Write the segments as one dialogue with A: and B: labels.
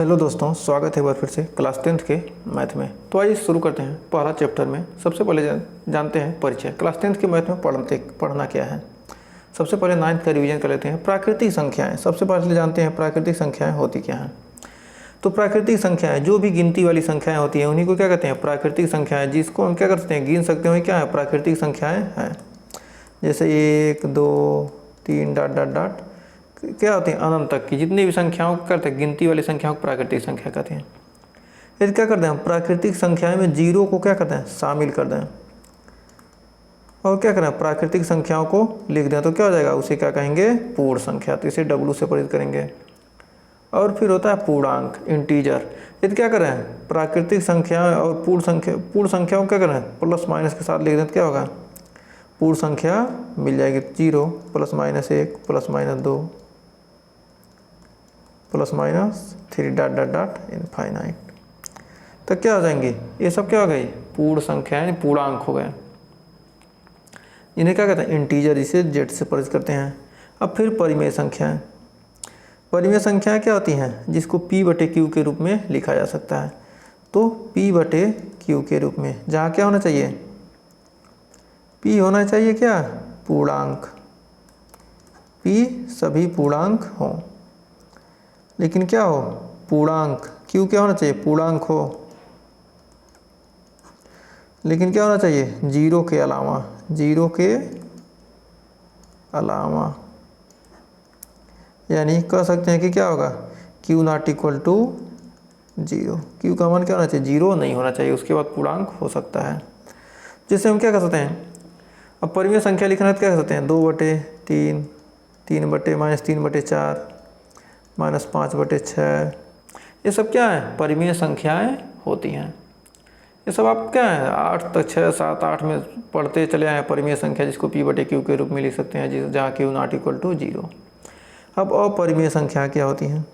A: Hello दोस्तों, स्वागत है एक बार फिर से क्लास 10th के मैथ में। तो आइए शुरू करते हैं पहला चैप्टर में। सबसे पहले जानते हैं परिचय। क्लास 10th के मैथ में पढ़ना क्या है। सबसे पहले 9th का रिवीजन कर लेते हैं। प्राकृतिक संख्याएं, सबसे पहले जानते हैं प्राकृतिक संख्याएं होती क्या हैं। तो प्राकृतिक संख्याएं जो भी गिनती वाली संख्याएं होती हैं उन्हीं को क्या कहते हैं, प्राकृतिक संख्याएँ, जिसको हम क्या कर सकते हैं, गिन सकते हैं। क्या है, प्राकृतिक संख्याएँ हैं। जैसे 1 2 3 डॉट डॉट डॉट क्या होती हैं, अनंत तक की जितनी भी संख्याओं को करते हैं, गिनती वाली संख्याओं को प्राकृतिक संख्या कहते हैं। यदि क्या करते हैं, प्राकृतिक संख्याएं में जीरो को क्या करते हैं, शामिल कर दें और क्या करें, प्राकृतिक संख्याओं को लिख दें तो क्या हो जाएगा, उसे क्या कहेंगे, पूर्ण संख्या। तो इसे W से परिचित करेंगे। और फिर होता है पूर्णांक, इंटीजर। यदि क्या करें, प्राकृतिक संख्या और पूर्ण संख्याओं को क्या करें, प्लस माइनस के साथ लिख दें तो क्या होगा, पूर्ण संख्या मिल जाएगी। 0 +- 1 +- 2 +-3 डॉट डॉट डॉट इनफाइनाइट। तो क्या हो जाएंगे, ये सब क्या हो गई, पूर्ण संख्याएं, पूर्णांक हो गए। इन्हें क्या कहते हैं, इंटीजर, इसे जेड से परिचित करते हैं। अब फिर परिमेय संख्याएं। परिमेय संख्याएं क्या होती हैं, जिसको P/Q के रूप में लिखा जा सकता है। तो P/Q के रूप में जहाँ क्या होना चाहिए, P होना चाहिए क्या, पूर्णांक। P सभी पूर्णांक हों, लेकिन क्या हो, पूर्णांक। Q क्या होना चाहिए, पूर्णांक हो, लेकिन क्या होना चाहिए, जीरो के अलावा, जीरो के अलावा। यानी कह सकते हैं कि क्या होगा, Q ≠ 0। Q का मान क्या होना चाहिए, जीरो नहीं होना चाहिए, उसके बाद पूर्णांक हो सकता है। जिससे हम क्या कर सकते हैं, अब परिमेय संख्या लिखना है तो क्या कर सकते हैं, 2/3, 3/-3/4, -5/6। ये सब क्या है, परिमेय संख्याएं होती हैं। ये सब आप क्या है, 8 तक 6 7 8 में पढ़ते चले आए परिमेय संख्या, जिसको P/Q के रूप में लिख सकते हैं, जहाँ Q ≠ 0। अब अपरिमेय संख्या क्या होती हैं,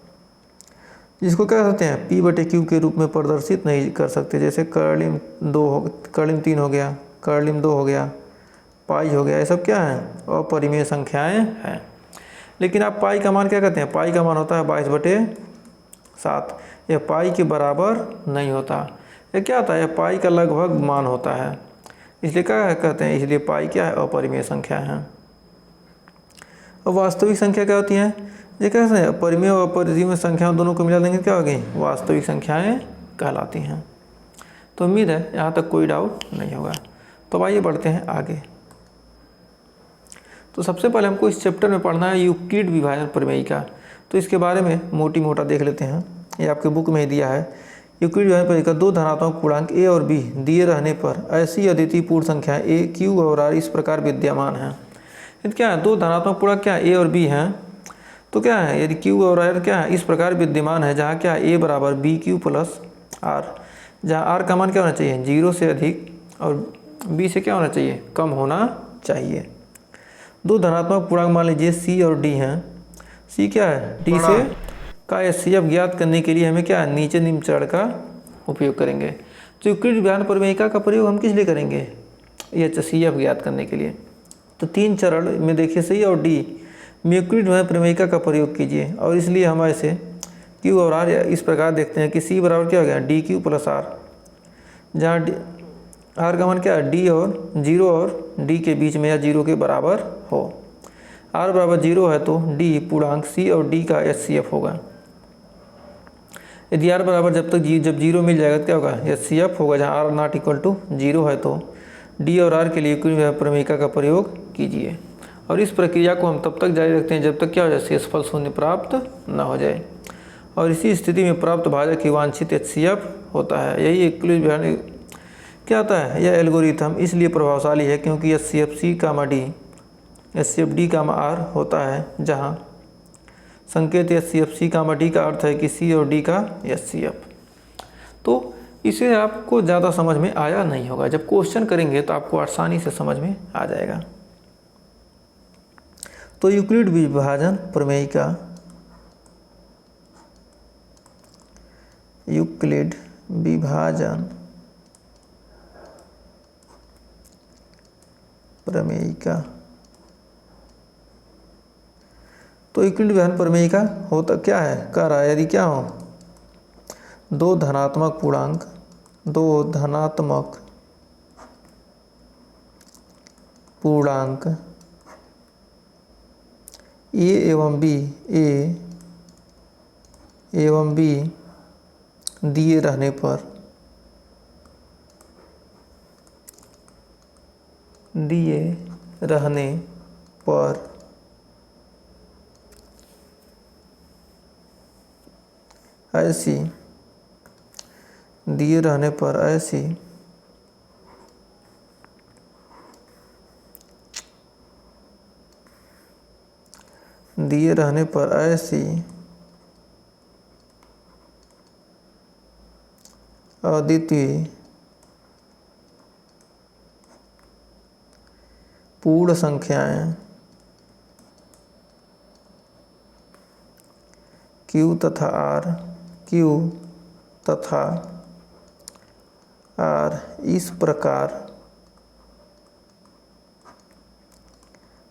A: जिसको क्या कहते हैं, P/Q के रूप में प्रदर्शित नहीं कर सकते। जैसे कर्लिम 3 हो गया, कर्लिम 2 हो गया, पाई हो गया। ये सब क्या है, अपरिमेय संख्याएं हैं। लेकिन आप पाई का मान क्या कहते हैं, पाई का मान होता है 22/7। यह पाई के बराबर नहीं होता। यह क्या होता है, यह पाई का लगभग मान होता है, इसलिए क्या कहते हैं, इसलिए पाई क्या है, अपरिमेय संख्या है। और वास्तविक संख्या क्या होती है, ये कहते हैं परिमेय और अपरिमेय संख्याओं दोनों को मिला देंगे क्या होगी, वास्तविक संख्याएं कहलाती हैं। तो उम्मीद है यहाँ तक कोई डाउट नहीं होगा। तो आइए बढ़ते हैं आगे। तो सबसे पहले हमको इस चैप्टर में पढ़ना है यूक्लिड विभाजन प्रमेय का। तो इसके बारे में मोटा देख लेते हैं, ये आपके बुक में ही दिया है। यूक्लिड विभाजन प्रमेय का दो धनात्मक पूर्णांक a और b दिए रहने पर ऐसी अद्वितीय पूर्ण संख्या a, q और r इस प्रकार विद्यमान है। यदि क्या है, दो धनात्मक पूर्णांक क्या a और b हैं, तो क्या है, यदि q और r क्या है, इस प्रकार विद्यमान है, जहाँ क्या a = bq + r, जहाँ r का मान क्या होना चाहिए, 0 से अधिक और b से क्या होना चाहिए, कम होना चाहिए। दो धनात्मक पूर्णांक मान लीजिए c और d हैं। c क्या है, d से का HCF ज्ञात करने के लिए हमें क्या है, नीचे निम्न चरण का उपयोग करेंगे। तो यूक्लिड विभाजन प्रमेयिका का प्रयोग हम किस लिए करेंगे, ये HCF ज्ञात करने के लिए। तो 3 चरण में देखिए c और d में यूक्लिड विभाजन प्रमेयिका का प्रयोग कीजिए। और इसलिए हम ऐसे q और r इस प्रकार देखते हैं कि c बराबर क्या हो गया, dq + r, जहाँ r का मान क्या है, d और 0 और d के बीच में या 0 के बराबर हो। r = 0 है तो d पूर्णांक c और d का HCF होगा। यदि r बराबर जब 0 मिल जाएगा तो क्या होगा, HCF होगा। जहाँ r ≠ 0 है तो d और r के लिए यूक्लिड विभाजन प्रमेयिका का प्रयोग कीजिए। और इस प्रक्रिया को हम तब तक जारी रखते हैं जब तक क्या हो जाए, शेषफल शून्य प्राप्त न हो जाए। और इसी स्थिति में प्राप्त भाजक की वांछित HCF होता है। यही यूक्लिड विभाजन क्या होता है, यह एल्गोरिथम इसलिए प्रभावशाली है क्योंकि HCF D, R होता है, जहाँ संकेत HCF C, D का अर्थ है कि C और D का HCF। तो इसे आपको ज़्यादा समझ में आया नहीं होगा, जब क्वेश्चन करेंगे तो आपको आसानी से समझ में आ जाएगा। तो यूक्लिड विभाजन प्रमेयिका, यूक्लिड विभाजन प्रमेयिका, तो यूक्लिड विभाजन प्रमेयिका होता क्या है, कह रहा है यदि क्या हो, दो धनात्मक पूर्णांक ए एवं बी दिए रहने पर ऐसी अद्वितीय पूर्ण संख्याएं Q तथा R इस प्रकार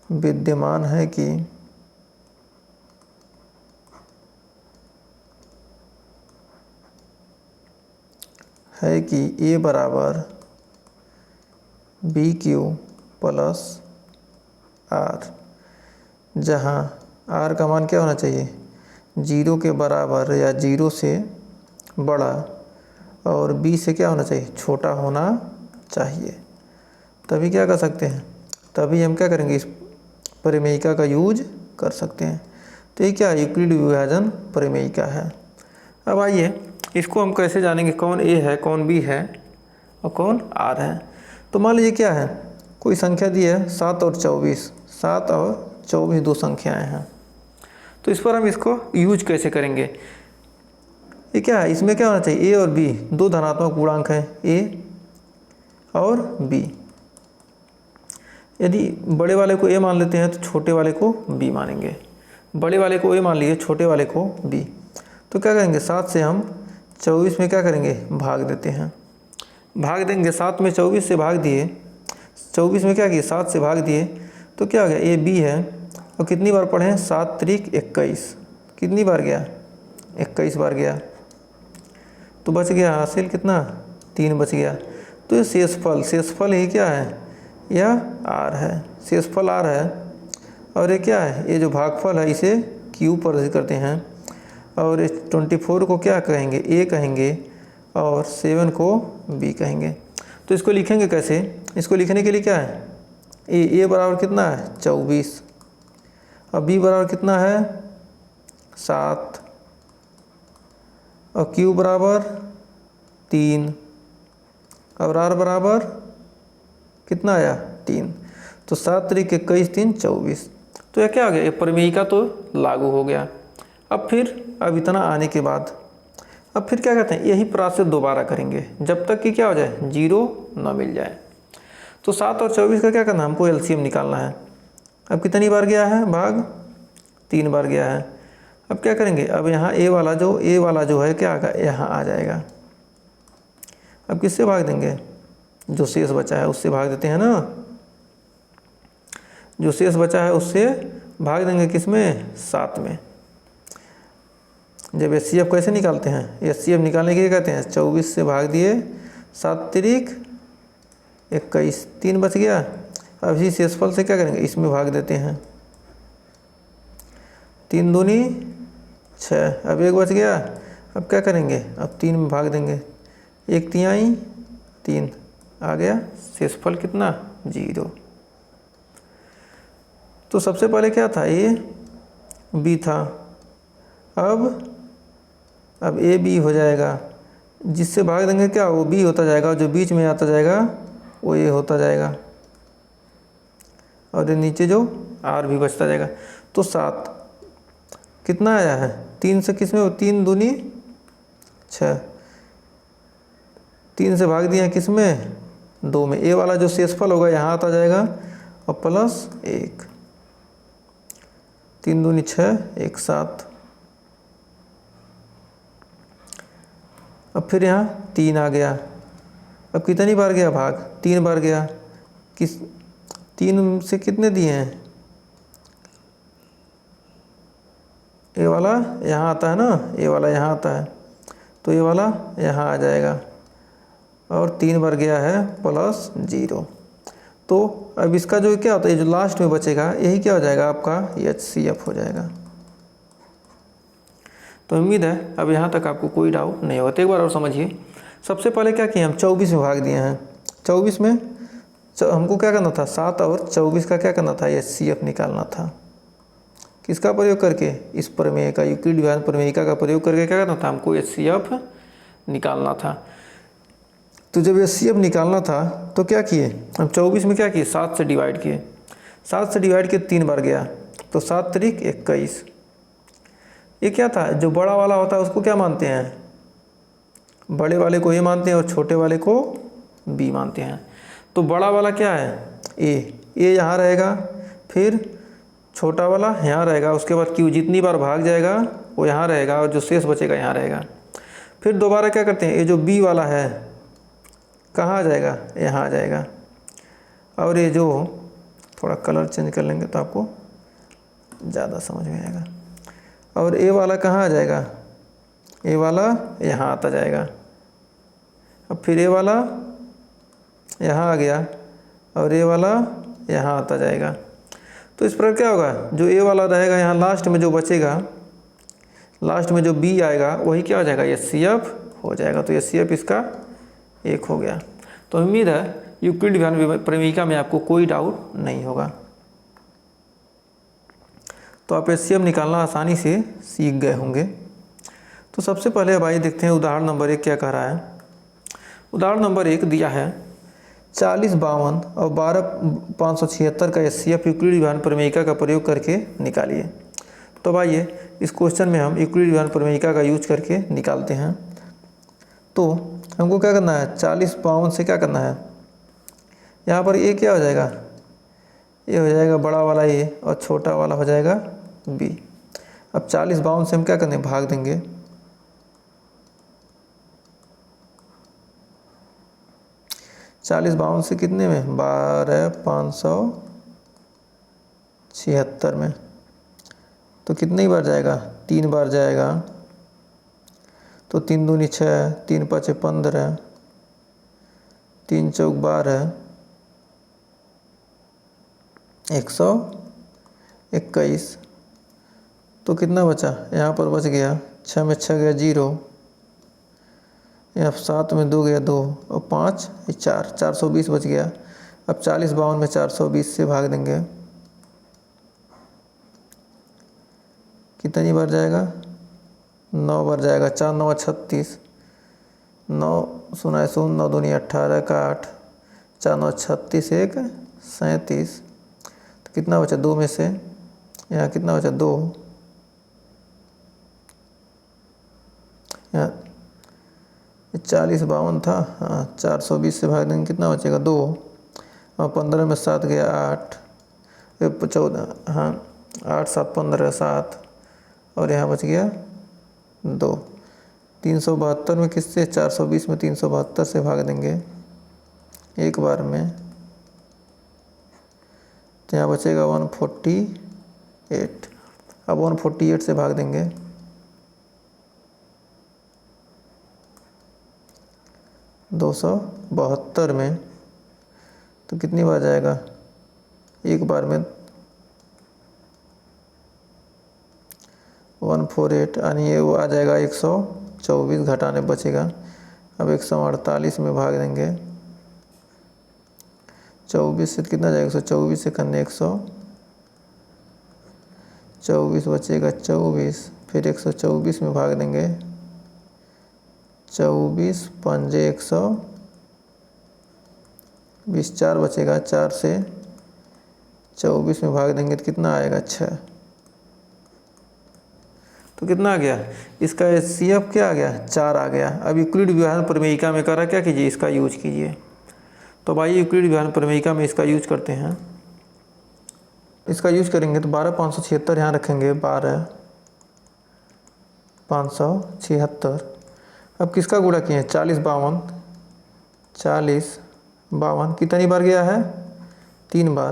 A: विद्यमान है कि A बराबर BQ प्लस R, जहाँ R का मान क्या होना चाहिए, 0 के बराबर या 0 से बड़ा और B से क्या होना चाहिए, छोटा होना चाहिए। तभी क्या कर सकते हैं, तभी हम क्या करेंगे, इस परिमेयिका का यूज कर सकते हैं। तो ये क्या है, यूक्लिड विभाजन परिमेयिका है। अब आइए इसको हम कैसे जानेंगे, कौन A है, कौन B है और कौन R है। तो मान लीजिए क्या है, कोई संख्या दी है 7 और 24 दो संख्याएं हैं। तो इस पर हम इसको यूज कैसे करेंगे, ये क्या है, इसमें क्या होना चाहिए, A और B दो धनात्मक पूर्णांक हैं, A और B। यदि बड़े वाले को A मान लेते हैं तो छोटे वाले को B मानेंगे, बड़े वाले को A मान लिए, छोटे वाले को B। तो क्या करेंगे, 7 से हम 24 में क्या करेंगे, भाग देते हैं, भाग देंगे 7 में 24 से भाग दिए, 24 में क्या किए, 7 से भाग दिए, तो क्या हो गया, A B है और कितनी बार पढ़े हैं, 7 त्रिक 21, कितनी बार गया, 21 बार गया। तो बच गया हासिल कितना, 3 बच गया। तो ये शेषफल ही क्या है, यह R है, शेषफल R है। और ये क्या है, ये जो भागफल है इसे Q प्रदर्शित करते हैं। और 24 को क्या कहेंगे, A कहेंगे और 7 को B कहेंगे। तो इसको लिखेंगे कैसे, इसको लिखने के लिए क्या है, A बराबर कितना है, 24, और B बराबर कितना है, 7, और Q बराबर 3, और R बराबर कितना आया, 3। तो 7 त्रिक 21, 3 24। तो यह क्या हो गया, ये परिमेयिका तो लागू हो गया। अब इतना आने के बाद अब फिर क्या कहते हैं, यही प्रोसेस दोबारा करेंगे जब तक कि क्या हो जाए, 0 ना मिल जाए। तो 7 और 24 का क्या करना है, हमको एलसीएम निकालना है। अब कितनी बार गया है भाग, 3 बार गया है। अब क्या करेंगे, अब यहाँ A वाला जो है क्या आएगा, यहाँ आ जाएगा। अब किससे भाग देंगे, जो शेष बचा है उससे भाग देते हैं ना, जो शेष बचा है उससे भाग देंगे, किसमें, 7 में। जब एचसीएफ कैसे निकालते हैं, एचसीएफ निकालने के लिए कहते हैं 24 से भाग दिए, 7 त्रिक 21, 3 बच गया। अब इसी शेषफल से क्या करेंगे, इसमें भाग देते हैं, 3 दूनी 6, अब 1 बच गया। अब क्या करेंगे, अब 3 में भाग देंगे, 1 तिहाई 3 आ गया, शेषफल कितना, 0। तो सबसे पहले क्या था, A B था, अब A B हो जाएगा, जिससे भाग देंगे क्या, वो B होता जाएगा, जो बीच में आता जाएगा वो A होता जाएगा, और ये नीचे जो R भी बचता जाएगा। तो 7 कितना आया है, 3 से किसमें, 3 दूनी 6, 3 से भाग दिया किसमें, 2 में। A वाला जो शेषफल होगा यहाँ आता जाएगा और प्लस 1, 3 दूनी 6, 1 7। अब फिर यहाँ 3 आ गया। अब कितनी बार गया भाग, 3 बार गया। किस 3 से कितने दिए हैं, A वाला यहाँ आता है ना, A वाला यहाँ आता है, तो ये वाला यहाँ आ जाएगा और 3 बार गया है प्लस 0। तो अब इसका जो क्या होता है, जो लास्ट में बचेगा यही क्या हो जाएगा आपका HCF हो जाएगा। तो उम्मीद है अब यहाँ तक आपको कोई डाउट नहीं होगा। तो एक बार और समझिए। सबसे पहले क्या किए हम 24 में भाग दिए हैं। 24 में हमको क्या करना था, 7 और 24 का क्या करना था, HCF निकालना था। किसका प्रयोग करके, इस प्रमेय का, यूक्लिड विभाजन प्रमेयिका का प्रयोग करके क्या करना था, हमको HCF निकालना था। तो जब HCF निकालना था तो क्या किए हम 24 में क्या किए 7 से डिवाइड किए। 7 से डिवाइड किए 3 बार गया तो 7 तरीक 21। ये क्या था, जो बड़ा वाला होता है उसको क्या मानते हैं, बड़े वाले को A मानते हैं और छोटे वाले को B मानते हैं। तो बड़ा वाला क्या है A यहाँ रहेगा, फिर छोटा वाला यहाँ रहेगा, उसके बाद Q जितनी बार भाग जाएगा वो यहाँ रहेगा और जो शेष बचेगा यहाँ रहेगा। फिर दोबारा क्या करते हैं, ये जो B वाला है कहाँ आ जाएगा, यहाँ आ जाएगा। और ये जो थोड़ा कलर चेंज कर लेंगे तो आपको ज़्यादा समझ में आएगा। और A वाला कहाँ आ जाएगा, A वाला यहाँ आता जाएगा। अब फिर A वाला यहाँ आ गया और A वाला यहाँ आता जाएगा। तो इस प्रकार क्या होगा, जो A वाला रहेगा यहाँ लास्ट में जो बचेगा, लास्ट में जो B आएगा वही क्या हो जाएगा, HCF हो जाएगा। तो HCF इसका 1 हो गया। तो उम्मीद है यूक्लिड विभाजन प्रमेयिका में आपको कोई डाउट नहीं होगा। तो आप HCF निकालना आसानी से सीख गए होंगे। तो सबसे पहले अब आइए देखते हैं उदाहरण नंबर 1 क्या कह रहा है। उदाहरण नंबर 1 दिया है 40 52 और 12 576 का HCF यूक्लिड विभाजन प्रमेयिका का प्रयोग करके निकालिए। तो अब आइए इस क्वेश्चन में हम यूक्लिड विभाजन प्रमेयिका का यूज करके निकालते हैं। तो हमको क्या करना है, 40 52 से क्या करना है, यहाँ पर A क्या हो जाएगा, ये हो जाएगा बड़ा वाला A और छोटा वाला हो जाएगा B। अब 40 52 से हम क्या करने, भाग देंगे। चालीस 52 से कितने में, 12 576 में। तो कितनी बार जाएगा, 3 बार जाएगा। तो 3 दूनी 6, 3 5 15, 3 चौक 12, 121। तो कितना बचा, यहाँ पर बच गया 6 में 6 गया 0, यहाँ 7 में 2 गया 2 और 5 4, 420 बच गया। अब 40 52 में 420 से भाग देंगे, कितनी बार जाएगा, 9 बार जाएगा। 4 9 36, 9 0 0 9 दूनी 18 का 8, 4 9 36 1 37। तो कितना बचा, 2 में से यहाँ कितना बचा 2, यहाँ 40 52 था, हाँ 420 से भाग देंगे कितना बचेगा 2, और 15 में 7 गया 8, 14, हाँ 8 7 15 7, और यहाँ बच गया 2। 372 में किससे, 420 में 372 से भाग देंगे एक बार में, तो यहाँ बचेगा 148। अब 148 से भाग देंगे 272 में, तो कितनी बार जाएगा, एक बार में 148, यानी ये वो आ जाएगा 124, घटाने बचेगा। अब 148 में भाग देंगे 24 से, कितना जाएगा 124 से करने 124 बचेगा 24, फिर 124 में भाग देंगे 24 पंजे 120, 4 बचेगा, 4 से 24 में भाग देंगे तो कितना आएगा 6। तो कितना आ गया, इसका HCF क्या आ गया, 4 आ गया। अब यूक्लिड विभाजन प्रमेयिका में करा क्या कीजिए, इसका यूज कीजिए। तो भाई यूक्लिड विभाजन प्रमेयिका में इसका यूज करते हैं। इसका यूज करेंगे तो 12 576 यहाँ रखेंगे, 12 576। अब किसका गुणा किए, 40 52, 40 52 कितनी बार गया है, 3 बार,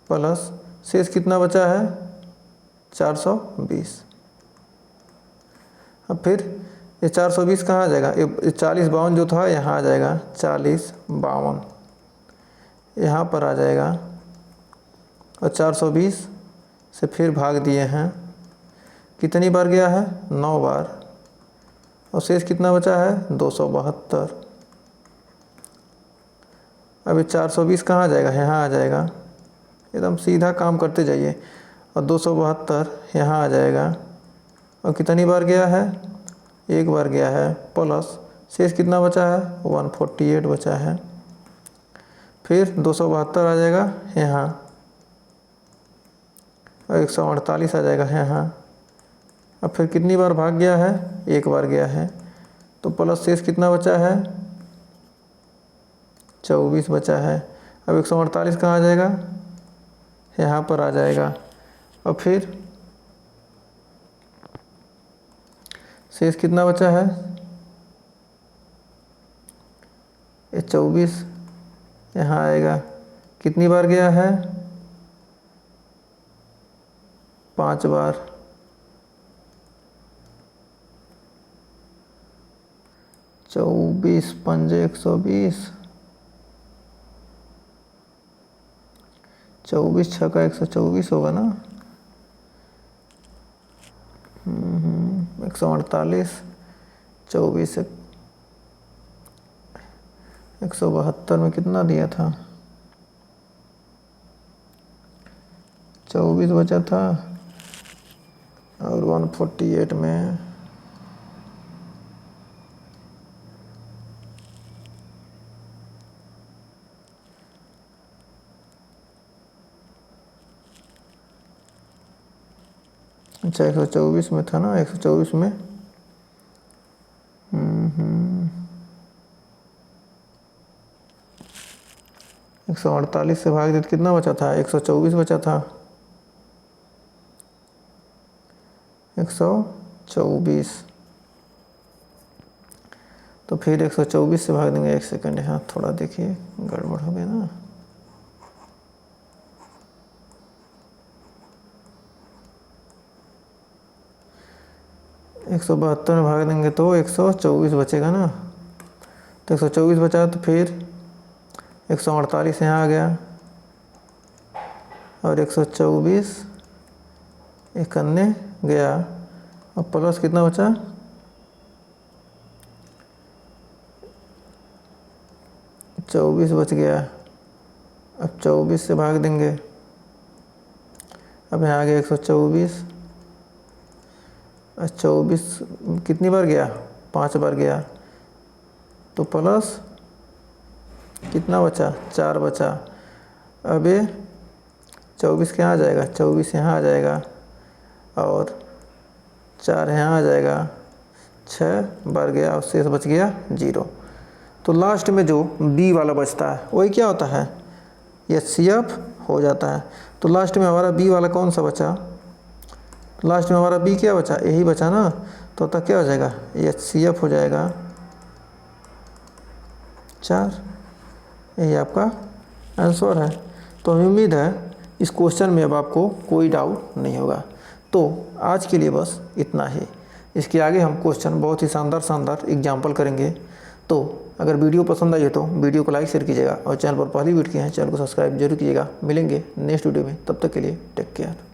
A: प्लस शेष कितना बचा है 420। अब फिर ये 420 कहाँ आ जाएगा, ये 40 52 जो था यहाँ आ जाएगा 40 52, यहाँ पर आ जाएगा। और 420 से फिर भाग दिए हैं, कितनी बार गया है, 9 बार। और शेष कितना बचा है, 272। अब ये 420 कहाँ आ जाएगा, यहाँ आ जाएगा। एकदम सीधा काम करते जाइए। और 272 यहाँ आ जाएगा। और कितनी बार गया है, एक बार गया है, प्लस शेष कितना बचा है, 148 बचा है। फिर 272 आ जाएगा यहाँ, और 148 आ जाएगा यहाँ। अब फिर कितनी बार भाग गया है, एक बार गया है, तो प्लस शेष कितना बचा है, 24 बचा है। अब 148 कहाँ आ जाएगा, यहाँ पर आ जाएगा। और फिर शेष कितना बचा है, ये 24 यहाँ आएगा। कितनी बार गया है, 5 बार। 24 पंजे 120, 24 छक्का 124 होगा ना। 148, 24 172 में कितना दिया था, 24 बचा था। और 148 में अच्छा 124 में था ना, 124 में 148 से भाग देते कितना बचा था, 124 बचा था। 124, तो फिर 124 से भाग देंगे। 1 सेकंड यहाँ थोड़ा देखिए गड़बड़ हो गया ना। एक 172 में भाग देंगे तो 124 बचेगा ना। तो 124 बचा, तो फिर 148 यहाँ आ गया, और 124 एक अन्य गया। अब प्लस कितना बचा, 24 बच गया। अब 24 से भाग देंगे। अब यहाँ आ गया 124, और 24 कितनी बार गया, 5 बार गया। तो प्लस कितना बचा, 4 बचा। अब ये 24 के यहाँ आ जाएगा, 24 यहाँ आ जाएगा, और 4 यहाँ आ जाएगा। 6 बार गया और शेष बच गया 0। तो लास्ट में जो बी वाला बचता है वही क्या होता है, HCF हो जाता है। तो लास्ट में हमारा बी वाला कौन सा बचा, लास्ट में हमारा बी क्या बचा, यही बचा ना। तो तब क्या हो जाएगा, HCF हो जाएगा 4। यही आपका आंसर है। तो हमें उम्मीद है इस क्वेश्चन में अब आपको कोई डाउट नहीं होगा। तो आज के लिए बस इतना ही। इसके आगे हम क्वेश्चन बहुत ही शानदार एग्जाम्पल करेंगे। तो अगर वीडियो पसंद आई हो तो वीडियो को लाइक शेयर कीजिएगा, और चैनल पर पहली वीडियो किए हैं चैनल को सब्सक्राइब जरूर कीजिएगा। मिलेंगे नेक्स्ट वीडियो में, तब तक के लिए टेक केयर।